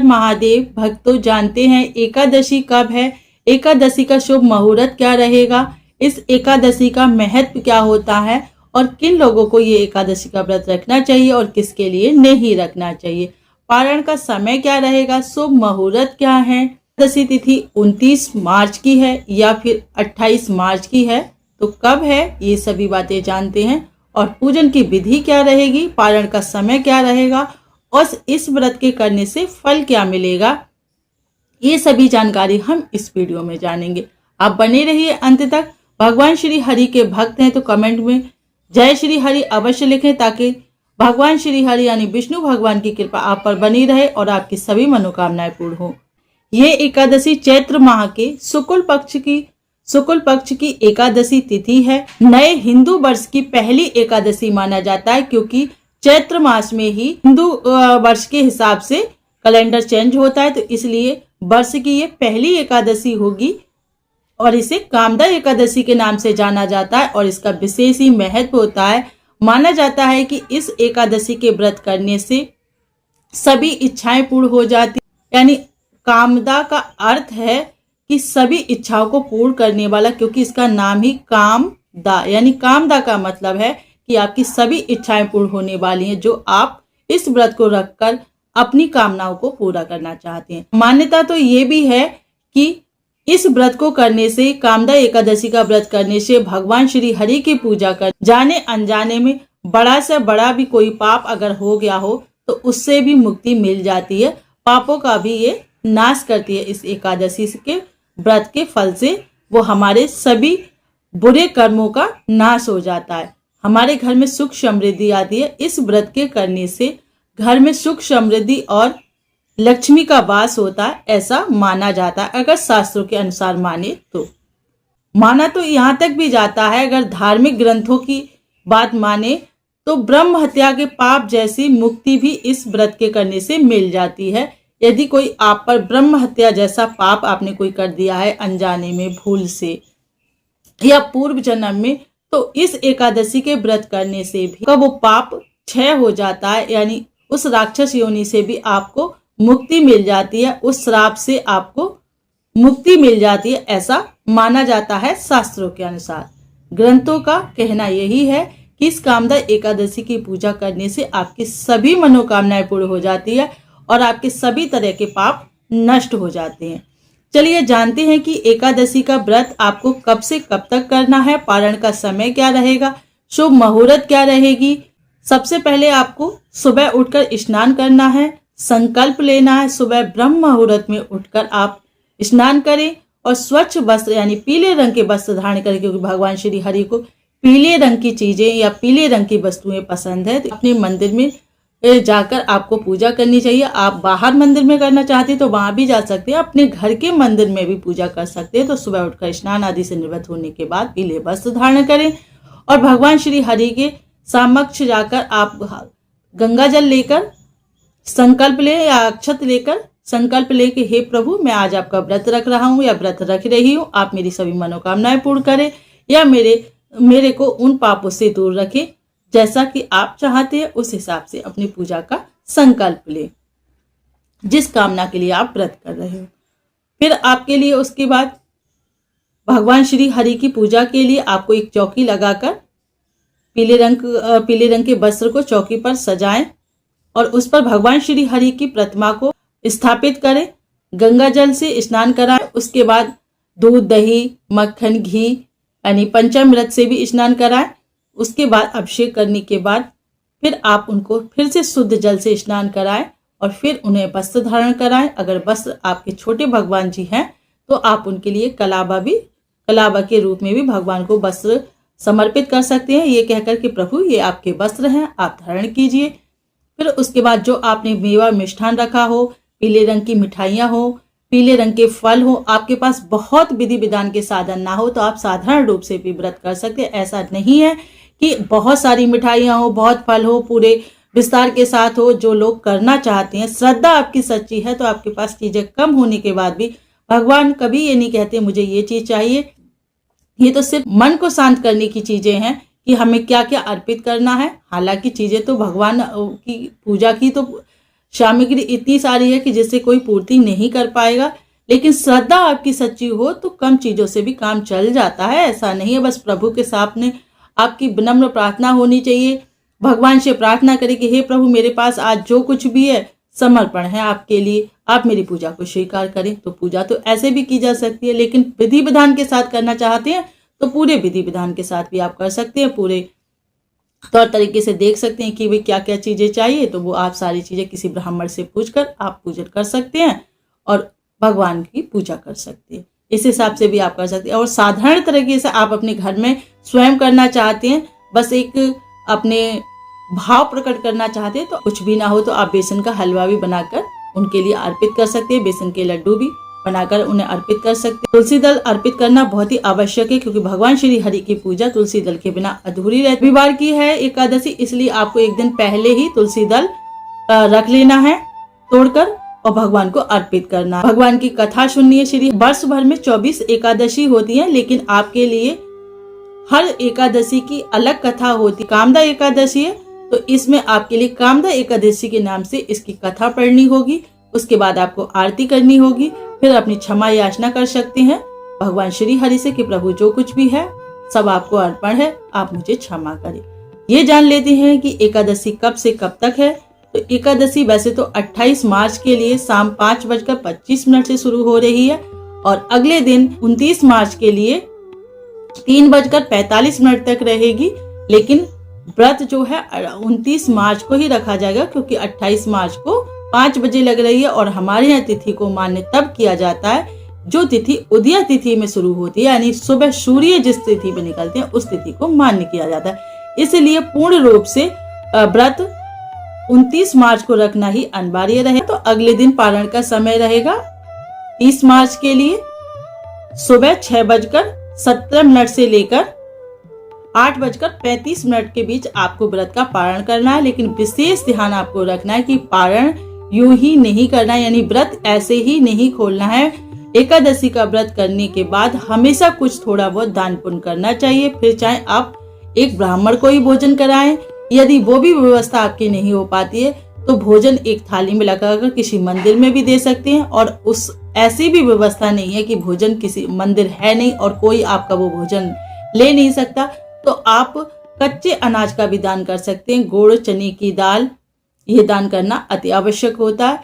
महादेव भक्तों जानते हैं एकादशी कब है, एकादशी का शुभ मुहूर्त क्या रहेगा, इस एकादशी का महत्व क्या होता है और किन लोगों को ये एकादशी का व्रत रखना चाहिए और किसके लिए नहीं रखना चाहिए, पारण का समय क्या रहेगा, शुभ मुहूर्त क्या है, एकादशी तिथि 29 मार्च की है या फिर 28 मार्च की है तो कब है, ये सभी बातें जानते हैं। और पूजन की विधि क्या रहेगी, पारण का समय क्या रहेगा और इस व्रत के करने से फल क्या मिलेगा, ये सभी जानकारी हम इस वीडियो में जानेंगे। आप बने रहिए अंत तक। भगवान श्री हरि के भक्त हैं तो कमेंट में जय श्री हरि अवश्य लिखें ताकि भगवान श्री हरि यानी विष्णु भगवान की कृपा आप पर बनी रहे और आपकी सभी मनोकामनाएं पूर्ण हो। ये एकादशी चैत्र माह के शुक्ल पक्ष की एकादशी तिथि है। नए हिंदू वर्ष की पहली एकादशी माना जाता है क्योंकि चैत्र मास में ही हिंदू वर्ष के हिसाब से कैलेंडर चेंज होता है, तो इसलिए वर्ष की ये पहली एकादशी होगी और इसे कामदा एकादशी के नाम से जाना जाता है और इसका विशेष ही महत्व होता है। माना जाता है कि इस एकादशी के व्रत करने से सभी इच्छाएं पूर्ण हो जाती, यानी कामदा का अर्थ है कि सभी इच्छाओं को पूर्ण करने वाला, क्योंकि इसका नाम ही कामदा यानी कामदा का मतलब है कि आपकी सभी इच्छाएं पूर्ण होने वाली हैं जो आप इस व्रत को रखकर अपनी कामनाओं को पूरा करना चाहते हैं। मान्यता तो ये भी है कि इस व्रत को करने से, कामदा एकादशी का व्रत करने से भगवान श्री हरि की पूजा कर जाने अनजाने में बड़ा से बड़ा भी कोई पाप अगर हो गया हो तो उससे भी मुक्ति मिल जाती है, पापों का भी ये नाश करती है। इस एकादशी के व्रत के फल से वो हमारे सभी बुरे कर्मों का नाश हो जाता है, हमारे घर में सुख समृद्धि आती है। इस व्रत के करने से घर में सुख समृद्धि और लक्ष्मी का वास होता है, ऐसा माना जाता है। अगर शास्त्रों के अनुसार माना तो यहाँ तक भी जाता है, अगर धार्मिक ग्रंथों की बात माने तो ब्रह्म हत्या के पाप जैसी मुक्ति भी इस व्रत के करने से मिल जाती है। यदि कोई आप पर ब्रह्म हत्या जैसा पाप आपने कोई कर दिया है अनजाने में, भूल से या पूर्व जन्म में, तो इस एकादशी के व्रत करने से भी वो पाप क्षय हो जाता है, यानी उस राक्षस योनि से भी आपको मुक्ति मिल जाती है, उस श्राप से आपको मुक्ति मिल जाती है, ऐसा माना जाता है शास्त्रों के अनुसार। ग्रंथों का कहना यही है कि इस कामदा एकादशी की पूजा करने से आपकी सभी मनोकामनाएं पूर्ण हो जाती है और आपके सभी तरह के पाप नष्ट हो जाते हैं। चलिए जानते हैं कि एकादशी का व्रत आपको कब से कब तक करना है, पारण का समय क्या रहेगा, शुभ मुहूर्त क्या रहेगी। सबसे पहले आपको सुबह उठकर स्नान करना है, संकल्प लेना है, सुबह ब्रह्म मुहूर्त में उठकर आप स्नान करें और स्वच्छ वस्त्र यानी पीले रंग के वस्त्र धारण करें, क्योंकि भगवान श्री हरि को पीले रंग की चीजें या पीले रंग की वस्तुएं पसंद है। तो अपने मंदिर में जाकर आपको पूजा करनी चाहिए। आप बाहर मंदिर में करना चाहते हैं तो वहां भी जा सकते हैं, अपने घर के मंदिर में भी पूजा कर सकते हैं। तो सुबह उठकर स्नान आदि से निवृत्त होने के बाद पीले वस्त्र धारण करें और भगवान श्री हरि के समक्ष जाकर आप गंगा जल लेकर संकल्प ले या अक्षत लेकर संकल्प ले कि हे प्रभु, मैं आज आपका व्रत रख रहा हूँ या व्रत रख रही हूँ, आप मेरी सभी मनोकामनाएं पूर्ण करें या मेरे को उन पापों से दूर रखें जैसा कि आप चाहते हैं। उस हिसाब से अपनी पूजा का संकल्प ले जिस कामना के लिए आप व्रत कर रहे हो। फिर आपके लिए उसके बाद भगवान श्री हरि की पूजा के लिए आपको एक चौकी लगाकर पीले रंग के वस्त्र को चौकी पर सजाएं और उस पर भगवान श्री हरि की प्रतिमा को स्थापित करें, गंगा जल से स्नान कराएं। उसके बाद दूध, दही, मक्खन, घी यानी पंचामृत से भी स्नान कराएं। उसके बाद अभिषेक करने के बाद फिर आप उनको फिर से शुद्ध जल से स्नान कराएं और फिर उन्हें वस्त्र धारण कराएं। अगर वस्त्र आपके छोटे भगवान जी हैं तो आप उनके लिए कलाबा के रूप में भी भगवान को वस्त्र समर्पित कर सकते हैं, ये कहकर कि प्रभु ये आपके वस्त्र हैं, आप धारण कीजिए। फिर उसके बाद जो आपने मेवा मिष्ठान रखा हो, पीले रंग की मिठाइयाँ हो, पीले रंग के फल हो, आपके पास बहुत विधि विधान के साधन ना हो तो आप साधारण रूप से भी व्रत कर सकते हैं। ऐसा नहीं है कि बहुत सारी मिठाइयाँ हो, बहुत फल हो, पूरे विस्तार के साथ हो। जो लोग करना चाहते हैं, श्रद्धा आपकी सच्ची है तो आपके पास चीजें कम होने के बाद भी भगवान कभी ये नहीं कहते मुझे ये चीज चाहिए। ये तो सिर्फ मन को शांत करने की चीजें हैं कि हमें क्या क्या अर्पित करना है। हालांकि चीजें तो भगवान की पूजा की तो सामग्री इतनी सारी है कि जिससे कोई पूर्ति नहीं कर पाएगा। लेकिन श्रद्धा आपकी सच्ची हो तो कम चीजों से भी काम चल जाता है। ऐसा नहीं है, बस प्रभु के सामने आपकी विनम्र प्रार्थना होनी चाहिए। भगवान से प्रार्थना करें कि हे प्रभु, मेरे पास आज जो कुछ भी है समर्पण है आपके लिए, आप मेरी पूजा को स्वीकार करें। तो पूजा तो ऐसे भी की जा सकती है, लेकिन विधि विधान के साथ करना चाहते हैं तो पूरे विधि विधान के साथ भी आप कर सकते हैं। पूरे तौर तरीके से देख सकते हैं कि भाई क्या क्या चीजें चाहिए, तो वो आप सारी चीजें किसी ब्राह्मण से पूछकर आप पूजन कर सकते हैं और भगवान की पूजा कर सकते हैं। इस हिसाब से भी आप कर सकते हैं। और साधारण तरीके से आप अपने घर में स्वयं करना चाहते हैं, बस एक अपने भाव प्रकट करना चाहते हैं, तो कुछ भी ना हो तो आप बेसन का हलवा भी बनाकर उनके लिए अर्पित कर सकते हैं। बेसन के लड्डू भी बनाकर उन्हें अर्पित कर सकते हैं। तुलसी दल अर्पित करना बहुत ही आवश्यक है, क्योंकि भगवान श्री हरि की पूजा तुलसी दल के बिना अधूरी रहती है। रविवार की है एकादशी, इसलिए आपको एक दिन पहले ही तुलसी दल रख लेना है तोड़कर और भगवान को अर्पित करना। भगवान की कथा सुननी है। श्री वर्ष भर में 24 एकादशी होती है, लेकिन आपके लिए हर एकादशी की अलग कथा होती। कामदा एकादशी है तो इसमें आपके लिए कामदा एकादशी के नाम से इसकी कथा पढ़नी होगी। उसके बाद आपको आरती करनी होगी, फिर अपनी क्षमा याचना कर सकते हैं भगवान श्री हरि से कि प्रभु जो कुछ भी है सब आपको अर्पण है, आप मुझे क्षमा करें। ये जान लेते हैं कि एकादशी कब से कब तक है। तो एकादशी वैसे तो 28 मार्च के लिए शाम 5:25 से शुरू हो रही है और अगले दिन 29 मार्च के लिए 3:45 तक रहेगी। लेकिन व्रत जो है 29 मार्च को ही रखा जाएगा, क्योंकि 28 मार्च को 5 बजे लग रही है और हमारे यहाँ तिथि को मान्य तब किया जाता है जो तिथि उदया तिथि में शुरू होती है, यानी सुबह सूर्य जिस तिथि में निकलते हैं उस तिथि को मान्य किया जाता है। इसलिए पूर्ण रूप से व्रत 29 मार्च को रखना ही अनिवार्य रहे। तो अगले दिन पारण का समय रहेगा 30 मार्च के लिए सुबह 6:17 से लेकर 8:35 के बीच आपको व्रत का पारण करना है। लेकिन विशेष ध्यान आपको रखना है कि पारण यूं ही नहीं करना है, यानी व्रत ऐसे ही नहीं खोलना है। एकादशी का व्रत करने के बाद हमेशा कुछ थोड़ा बहुत दान पुण्य करना चाहिए। फिर चाहे आप एक ब्राह्मण को ही भोजन कराएं, यदि वो भी व्यवस्था आपकी नहीं हो पाती है तो भोजन एक थाली में लगाकर किसी मंदिर में भी दे सकते हैं। और उस ऐसी भी व्यवस्था नहीं है कि भोजन किसी मंदिर है नहीं और कोई आपका वो भोजन ले नहीं सकता, तो आप कच्चे अनाज का भी दान कर सकते हैं। गुड़, चने की दाल, ये दान करना अति आवश्यक होता है।